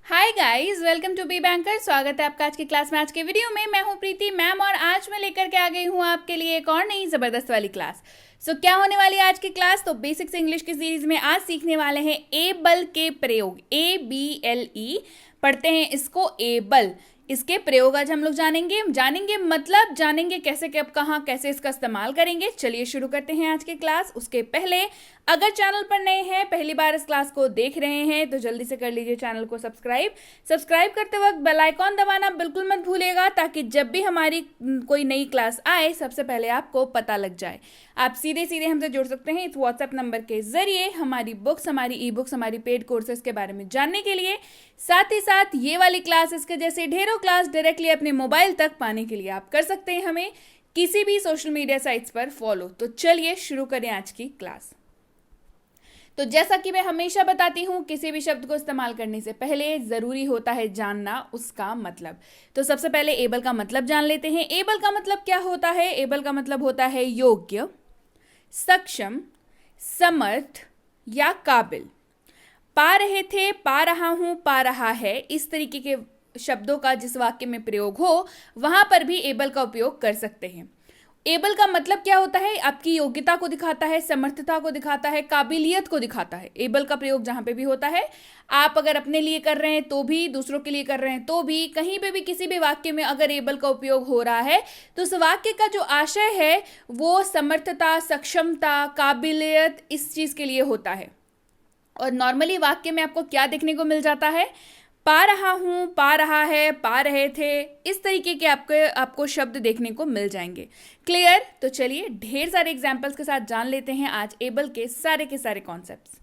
Hi guys, welcome to Be Banker. स्वागत है आपका आज की क्लास में। आज के वीडियो में मैं हूं प्रीति मैम और आज मैं लेकर के आ गई हूं आपके लिए एक और नई जबरदस्त वाली क्लास। क्या होने वाली है आज की क्लास? तो बेसिक्स इंग्लिश की सीरीज में आज सीखने वाले हैं एबल के प्रयोग। ABLE पढ़ते हैं इसको, एबल। इसके प्रयोग आज हम लोग जानेंगे मतलब जानेंगे कैसे, कब, कहाँ, कैसे इसका इस्तेमाल करेंगे। चलिए शुरू करते हैं आज की क्लास। उसके पहले अगर चैनल पर नए हैं, पहली बार इस क्लास को देख रहे हैं, तो जल्दी से कर लीजिए चैनल को सब्सक्राइब करते वक्त बेल आइकॉन दबाना बिल्कुल मत भूलिएगा, ताकि जब भी हमारी कोई नई क्लास आए सबसे पहले आपको पता लग जाए। आप सीधे सीधे हमसे जुड़ सकते हैं इस व्हाट्सएप नंबर के जरिए हमारी बुक्स, हमारी ई बुक्स, हमारी पेड कोर्सेज के बारे में जानने के लिए। साथ ही साथ ये वाली क्लास, इसके जैसे ढेरों क्लास डायरेक्टली अपने मोबाइल तक पाने के लिए आप कर सकते हैं हमें किसी भी सोशल मीडिया साइट्स पर फॉलो। तो चलिए शुरू करें आज की क्लास। तो जैसा कि मैं हमेशा बताती हूँ, किसी भी शब्द को इस्तेमाल करने से पहले ज़रूरी होता है जानना उसका मतलब। तो सबसे पहले एबल का मतलब जान लेते हैं। एबल का मतलब क्या होता है? एबल का मतलब होता है योग्य, सक्षम, समर्थ या काबिल। पा रहे थे, पा रहा हूं, पा रहा है, इस तरीके के शब्दों का जिस वाक्य में प्रयोग हो वहां पर भी एबल का उपयोग कर सकते हैं। एबल का मतलब क्या होता है? आपकी योग्यता को दिखाता है, समर्थता को दिखाता है, काबिलियत को दिखाता है। एबल का प्रयोग जहां पे भी होता है, आप अगर अपने लिए कर रहे हैं तो भी, दूसरों के लिए कर रहे हैं तो भी, कहीं पे भी किसी भी वाक्य में अगर एबल का उपयोग हो रहा है तो उस वाक्य का जो आशय है वो समर्थता, सक्षमता, काबिलियत, इस चीज के लिए होता है। और नॉर्मली वाक्य में आपको क्या देखने को मिल जाता है? पा रहा हूं, पा रहा है, पा रहे थे, इस तरीके के आपको शब्द देखने को मिल जाएंगे। क्लियर? तो चलिए ढेर सारे एग्जांपल्स के साथ जान लेते हैं आज एबल के सारे कॉन्सेप्ट्स।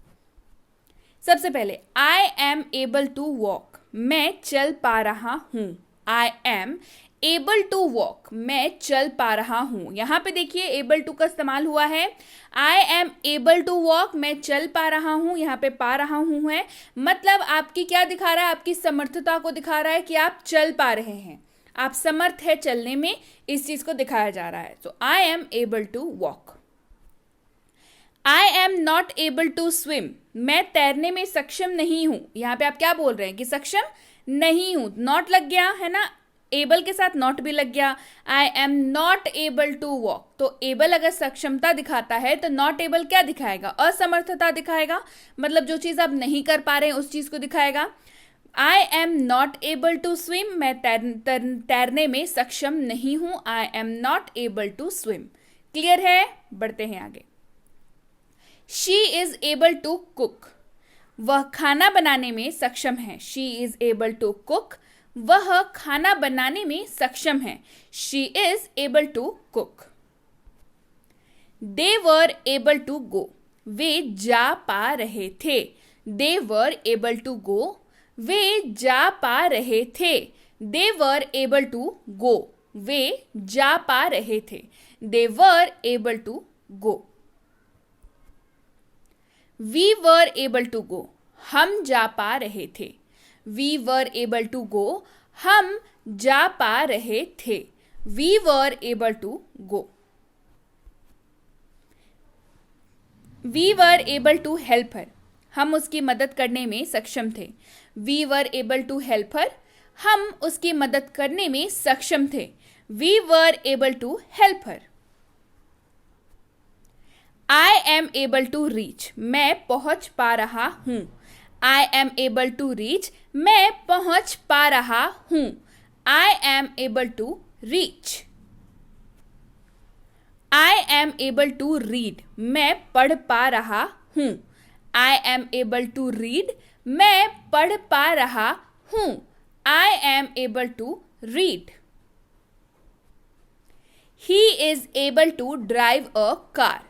सबसे पहले, I am able to walk, मैं चल पा रहा हूं। I am able to walk, मैं चल पा रहा हूं। यहां पे देखिए एबल टू का इस्तेमाल हुआ है। I am able to walk, मैं चल पा रहा हूं, यहाँ पे पा रहा हूं है, मतलब आपकी क्या दिखा रहा है? आपकी समर्थता को दिखा रहा है कि आप चल पा रहे हैं, आप समर्थ है चलने में, इस चीज को दिखाया जा रहा है। तो I am able to walk. I am not able to swim, मैं तैरने में सक्षम नहीं हूं। यहां पे आप क्या बोल रहे हैं कि सक्षम नहीं हूं, नॉट लग गया है ना, एबल के साथ नॉट भी लग गया। I am not able to walk, तो एबल अगर सक्षमता दिखाता है तो नॉट एबल क्या दिखाएगा? असमर्थता दिखाएगा, मतलब जो चीज आप नहीं कर पा रहे हैं उस चीज को दिखाएगा। I am not able to swim, मैं तैरने में सक्षम नहीं हूं। I am not able to swim. Clear है? बढ़ते हैं आगे। She is able to cook, वह खाना बनाने में सक्षम है। She is able to cook, वह खाना बनाने में सक्षम है। She is able to cook. They were able to go, वे जा पा रहे थे। They were able to go, वे जा पा रहे थे। They were able to go, वे जा पा रहे थे। They were able to go. We were able to go, हम जा पा रहे थे। We were able to go, हम जा पा रहे थे। We were able to go. We were able to help her, हम उसकी मदद करने में सक्षम थे। We were able to help her, हम उसकी मदद करने में सक्षम थे। We were able to help her. I am able to reach, मैं पहुंच पा रहा हूं। I am able to reach, मैं पहुंच पा रहा हूं। I am able to reach. I am able to read, मैं पढ़ पा रहा हूं। I am able to read, मैं पढ़ पा रहा हूं। I am able to read. He is able to drive a car,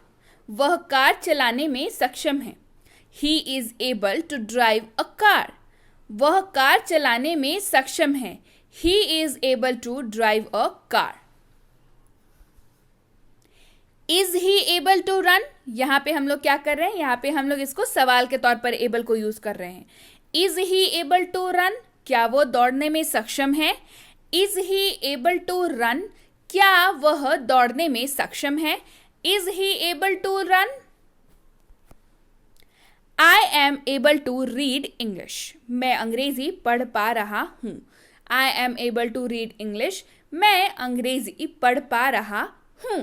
वह कार चलाने में सक्षम है। He is able to drive a car, वह कार चलाने में सक्षम है। He is able to drive a car. Is he able to run? यहां पे हम लोग क्या कर रहे हैं? यहां पे हम लोग इसको सवाल के तौर पर able को यूज कर रहे हैं। Is he able to run? क्या वो दौड़ने में सक्षम है? Is he able to run? क्या वह दौड़ने में सक्षम है? Is he able to run? I am able to read English, मैं अंग्रेजी पढ़ पा रहा हूँ. I am able to read English, मैं अंग्रेजी पढ़ पा रहा हूँ.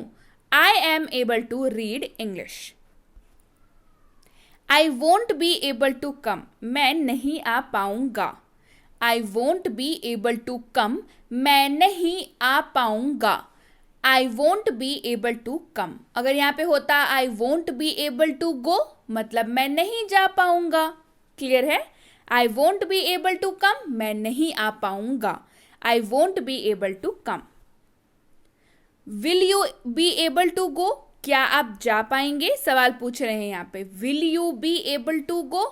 I am able to read English. I won't be able to come, मैं नहीं आ पाऊंगा. I won't be able to come, मैं नहीं आ पाऊंगा. I won't be able to come. अगर यहाँ पे होता I won't be able to गो, मतलब मैं नहीं जा पाऊंगा. क्लियर है? I won't be able to come, मैं नहीं आ पाऊंगा. I won't be able to come. Will you be able to go, क्या आप जा पाएंगे? सवाल पूछ रहे हैं यहाँ पे. Will you be able to go,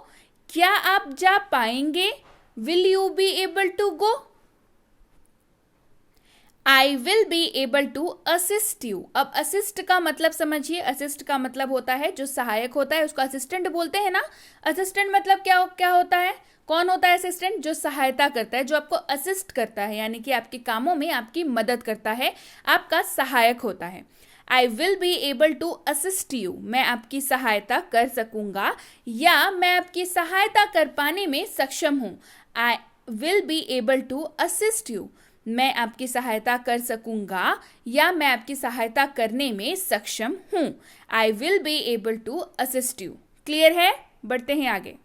क्या आप जा पाएंगे? Will you be able to go. I will be able to assist you. अब असिस्ट का मतलब समझिए. असिस्ट का मतलब होता है जो सहायक होता है उसको असिस्टेंट बोलते हैं ना. असिस्टेंट मतलब क्या होता है? कौन होता है असिस्टेंट? जो सहायता करता है, जो आपको असिस्ट करता है, यानी कि आपके कामों में आपकी मदद करता है, आपका सहायक होता है. I will be able to assist you, मैं आपकी सहायता कर सकूंगा या मैं आपकी सहायता कर पाने में सक्षम हूँ. I will be able to assist you, मैं आपकी सहायता कर सकूंगा या मैं आपकी सहायता करने में सक्षम हूं. I will be able to assist you. Clear है? बढ़ते हैं आगे.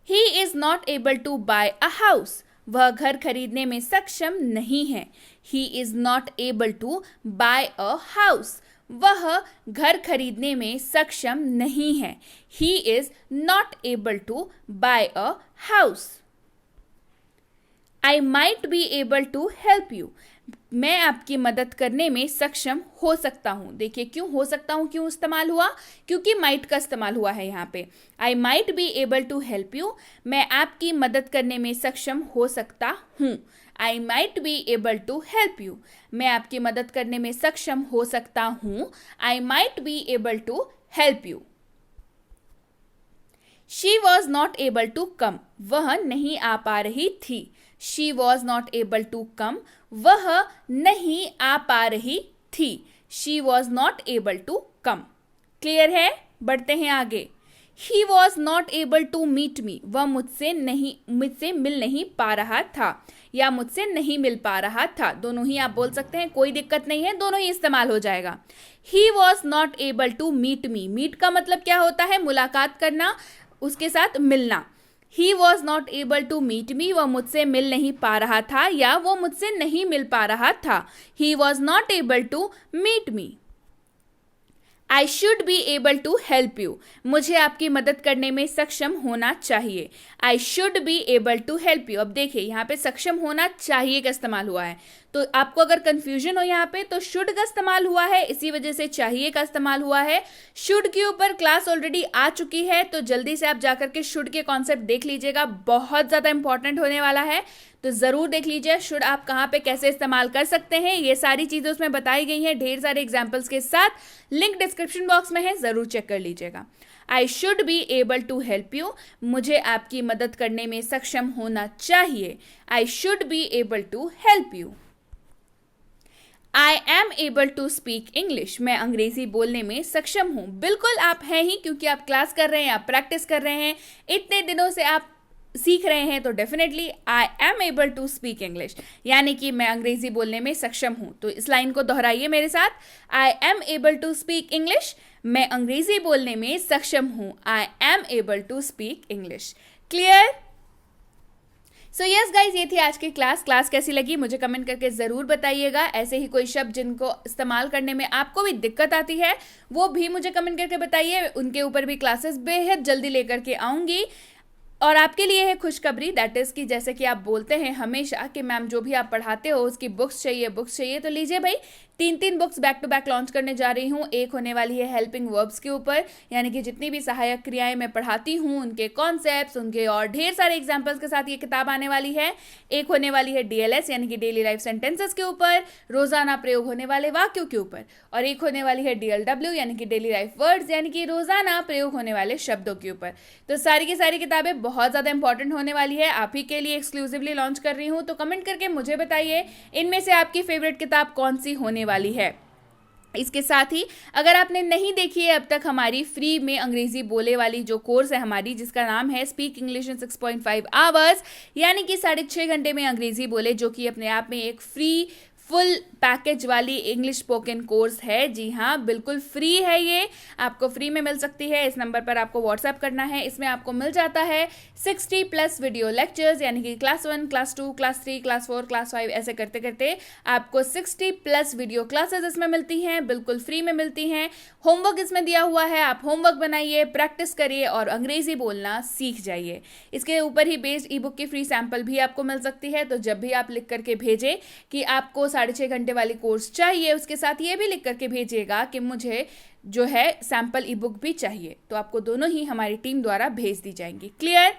He is not able to buy a house, वह घर खरीदने में सक्षम नहीं है. He is not able to buy a house, वह घर खरीदने में सक्षम नहीं है. He is not able to buy a house. I might be able to help you, मैं आपकी मदद करने में सक्षम हो सकता हूँ. देखिए क्यों हो सकता हूँ क्यों इस्तेमाल हुआ? क्योंकि माइट का इस्तेमाल हुआ है यहाँ पे. I might be able to help you, मैं आपकी मदद करने में सक्षम हो सकता हूँ. I might be able to help you, मैं आपकी मदद करने में सक्षम हो सकता हूँ. I might be able to help you. She was not able to come, वह नहीं आ पा रही थी. She was not able to come, वह नहीं आ पा रही थी. She was not able to come. Clear है? बढ़ते हैं आगे. He was not able to meet me, वह मुझसे मिल नहीं पा रहा था या मुझसे नहीं मिल पा रहा था. दोनों ही आप बोल सकते हैं, कोई दिक्कत नहीं है, दोनों ही इस्तेमाल हो जाएगा. He was not able to meet me, meet का मतलब क्या होता है? मुलाकात करना, उसके साथ मिलना. He was not able to meet me, वह मुझसे मिल नहीं पा रहा था या वो मुझसे नहीं मिल पा रहा था. He was not able to meet me. I should be able to help you, मुझे आपकी मदद करने में सक्षम होना चाहिए. I should be able to help you. अब देखिए यहाँ पे सक्षम होना चाहिए का इस्तेमाल हुआ है, तो आपको अगर कंफ्यूजन हो यहाँ पे तो शुड का इस्तेमाल हुआ है, इसी वजह से चाहिए का इस्तेमाल हुआ है. शुड के ऊपर क्लास ऑलरेडी आ चुकी है, तो जल्दी से आप जाकर के शुड के कॉन्सेप्ट देख लीजिएगा, बहुत ज़्यादा इंपॉर्टेंट होने वाला है. तो ज़रूर देख लीजिए शुड आप कहाँ पे कैसे इस्तेमाल कर सकते हैं. ये सारी चीज़ें उसमें बताई गई हैं ढेर सारे एग्जाम्पल्स के साथ. लिंक डिस्क्रिप्शन बॉक्स में है, ज़रूर चेक कर लीजिएगा. I should be able to help you, मुझे आपकी मदद करने में सक्षम होना चाहिए. I should be able to help you. I am able to speak English, मैं अंग्रेजी बोलने में सक्षम हूँ. बिल्कुल आप हैं ही, क्योंकि आप क्लास कर रहे हैं, आप प्रैक्टिस कर रहे हैं, इतने दिनों से आप सीख रहे हैं, तो definitely I am able to speak English, यानी कि मैं अंग्रेजी बोलने में सक्षम हूँ. तो इस लाइन को दोहराइए मेरे साथ. I am able to speak English, मैं अंग्रेजी बोलने में सक्षम हूँ. I am able to speak English. Clear? So yes guys, ये थी आज की क्लास कैसी लगी मुझे कमेंट करके ज़रूर बताइएगा. ऐसे ही कोई शब्द जिनको इस्तेमाल करने में आपको भी दिक्कत आती है वो भी मुझे कमेंट करके बताइए. उनके ऊपर भी क्लासेस बेहद जल्दी लेकर के आऊँगी. और आपके लिए है खुशखबरी, दैट इज़ कि जैसे कि आप बोलते हैं हमेशा कि मैम जो भी आप पढ़ाते हो उसकी बुक्स चाहिए, तो लीजिए भाई 3 books back to back launch करने जा रही हूँ. एक होने वाली है हेल्पिंग वर्ब्स के ऊपर, यानी कि जितनी भी सहायक क्रियाएं मैं पढ़ाती हूँ उनके कॉन्सेप्ट्स, उनके और ढेर सारे एग्जाम्पल्स के साथ ये किताब आने वाली है. एक होने वाली है DLS यानी कि डेली लाइफ सेंटेंसेस के ऊपर, रोजाना प्रयोग होने वाले वाक्यों के ऊपर. और एक होने वाली है DLW यानी कि डेली लाइफ वर्ड्स, यानी कि रोजाना प्रयोग होने वाले शब्दों के ऊपर. तो सारी की सारी किताबें बहुत ज़्यादा इंपॉर्टेंट होने वाली है, आप ही के लिए एक्सक्लूसिवली लॉन्च कर रही हूँ. तो कमेंट करके मुझे बताइए इनमें से आपकी फेवरेट किताब कौन सी होने वाली है. इसके साथ ही अगर आपने नहीं देखी है अब तक हमारी फ्री में अंग्रेजी बोले वाली जो कोर्स है हमारी, जिसका नाम है स्पीक इंग्लिश इन 6.5 आवर्स, यानी कि 6.5 घंटे में अंग्रेजी बोले, जो कि अपने आप में एक फ्री फुल पैकेज वाली इंग्लिश स्पोकन कोर्स है। जी हाँ, बिल्कुल फ्री है, ये आपको फ्री में मिल सकती है। इस नंबर पर आपको व्हाट्सएप करना है। इसमें आपको मिल जाता है 60+ वीडियो लेक्चर्स, यानी कि class 1, class 2, class 3, class 4, class 5 ऐसे करते करते आपको 60+ वीडियो क्लासेस इसमें मिलती हैं, बिल्कुल फ्री में मिलती हैं। होमवर्क इसमें दिया हुआ है, आप होमवर्क बनाइए, प्रैक्टिस करिए और अंग्रेजी बोलना सीख जाइए। इसके ऊपर ही बेस्ड ई बुक की फ्री सैंपल भी आपको मिल सकती है। तो जब भी आप लिख करके भेजें कि आपको 6.5 घंटे वाली कोर्स चाहिए, उसके साथ ये भी लिख करके भेजिएगा कि मुझे जो है सैंपल ई बुक भी चाहिए, तो आपको दोनों ही हमारी टीम द्वारा भेज दी जाएंगी। क्लियर?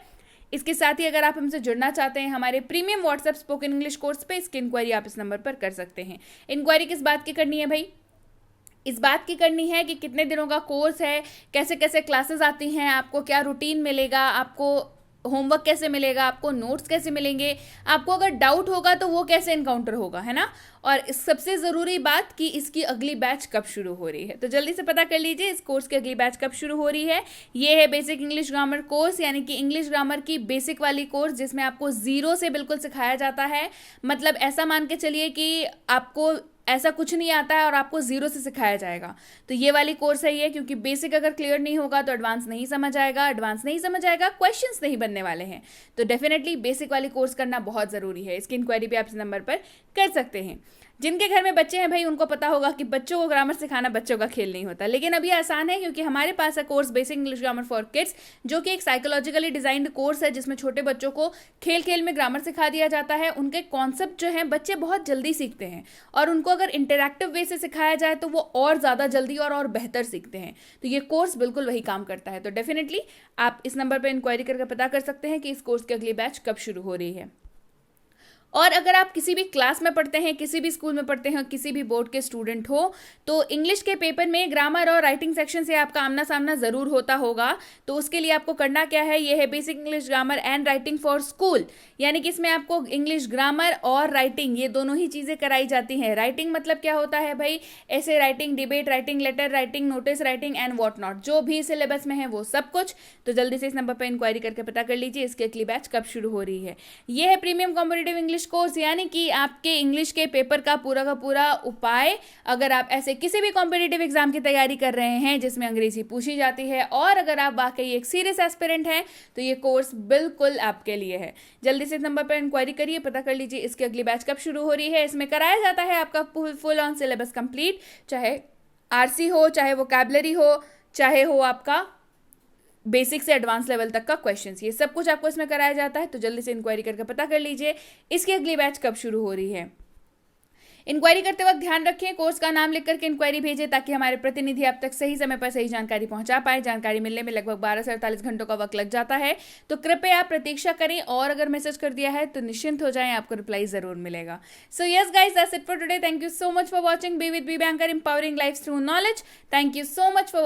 इसके साथ ही अगर आप हमसे जुड़ना चाहते हैं हमारे premium WhatsApp spoken English course पे, इसकी इंक्वायरी आप इस नंबर पर कर सकते हैं। इंक्वायरी किस बात की करनी है भाई? इस बात की करनी है कि कितने दिनों का कोर्स है, कैसे कैसे क्लासेस आती हैं, आपको क्या रूटीन मिलेगा, आपको होमवर्क कैसे मिलेगा, आपको नोट्स कैसे मिलेंगे, आपको अगर डाउट होगा तो वो कैसे इनकाउंटर होगा, है ना। और सबसे ज़रूरी बात कि इसकी अगली बैच कब शुरू हो रही है, तो जल्दी से पता कर लीजिए इस कोर्स की अगली बैच कब शुरू हो रही है। ये है बेसिक इंग्लिश ग्रामर कोर्स, यानी कि इंग्लिश ग्रामर की बेसिक वाली कोर्स, जिसमें आपको ज़ीरो से बिल्कुल सिखाया जाता है। मतलब ऐसा मान के चलिए कि आपको ऐसा कुछ नहीं आता है और आपको ज़ीरो से सिखाया जाएगा, तो ये वाली कोर्स है ये। क्योंकि बेसिक अगर क्लियर नहीं होगा तो एडवांस नहीं समझ आएगा, एडवांस नहीं समझ आएगा, क्वेश्चंस नहीं बनने वाले हैं। तो डेफिनेटली बेसिक वाली कोर्स करना बहुत ज़रूरी है। इसकी इंक्वायरी भी आप इस नंबर पर कर सकते हैं। जिनके घर में बच्चे हैं भाई, उनको पता होगा कि बच्चों को ग्रामर सिखाना बच्चों का खेल नहीं होता, लेकिन अब ये आसान है क्योंकि हमारे पास है course basic English grammar for kids, जो कि एक साइकोलॉजिकली डिजाइंड कोर्स है, जिसमें छोटे बच्चों को खेल खेल में ग्रामर सिखा दिया जाता है। उनके कॉन्सेप्ट जो हैं बच्चे बहुत जल्दी सीखते हैं, और उनको अगर इंटरैक्टिव वे से सिखाया जाए तो वो और ज़्यादा जल्दी और बेहतर सीखते हैं। तो ये कोर्स बिल्कुल वही काम करता है। तो डेफिनेटली आप इस नंबर पर इंक्वायरी करके पता कर सकते हैं कि इस कोर्स की अगली बैच कब शुरू हो रही है। और अगर आप किसी भी क्लास में पढ़ते हैं, किसी भी स्कूल में पढ़ते हैं, किसी भी बोर्ड के स्टूडेंट हो, तो इंग्लिश के पेपर में ग्रामर और राइटिंग सेक्शन से आपका आमना सामना ज़रूर होता होगा। तो उसके लिए आपको करना क्या है, ये है basic English grammar and writing for school, यानी कि इसमें आपको इंग्लिश ग्रामर और राइटिंग ये दोनों ही चीज़ें कराई जाती हैं। राइटिंग मतलब क्या होता है भाई, essay writing, debate writing, letter writing, notice writing and what not, जो भी सिलेबस में है वो सब कुछ। तो जल्दी से इस नंबर पर इंक्वायरी करके पता कर लीजिए इसकी अगली बैच कब शुरू हो रही है। ये है प्रीमियम कॉम्पिटिटिव इंग्लिश कोर्स, यानी कि आपके इंग्लिश के पेपर का पूरा उपाय। अगर आप ऐसे किसी भी कॉम्पिटिटिव एग्जाम की तैयारी कर रहे हैं जिसमें अंग्रेजी पूछी जाती है, और अगर आप वाकई एक सीरियस एस्पिरेंट हैं, तो ये कोर्स बिल्कुल आपके लिए है। जल्दी से इस नंबर पर इंक्वायरी करिए, पता कर लीजिए इसकी अगली बैच कब शुरू हो रही है। इसमें कराया जाता है आपका फुल ऑन सिलेबस कंप्लीट, चाहे आरसी हो, चाहे वोकैबुलरी हो, चाहे हो आपका बेसिक से एडवांस लेवल तक का क्वेश्चंस, ये सब कुछ आपको इसमें कराया जाता है। तो जल्दी से इंक्वायरी करके पता कर लीजिए इसकी अगली बैच कब शुरू हो रही है। इंक्वायरी करते वक्त ध्यान रखें, कोर्स का नाम लिख करके इंक्वायरी भेजें, ताकि हमारे प्रतिनिधि आप तक सही समय पर सही जानकारी पहुंचा पाए। जानकारी मिलने में लगभग 12 से 48 घंटों का वक्त लग जाता है, तो कृपया आप प्रतीक्षा करें, और अगर मैसेज कर दिया है तो निश्चिंत हो जाएं, आपको रिप्लाई जरूर मिलेगा। So yes guys, that's it for today. Thank you so much for watching be with Be Banker, empowering life through knowledge. Thank you so much for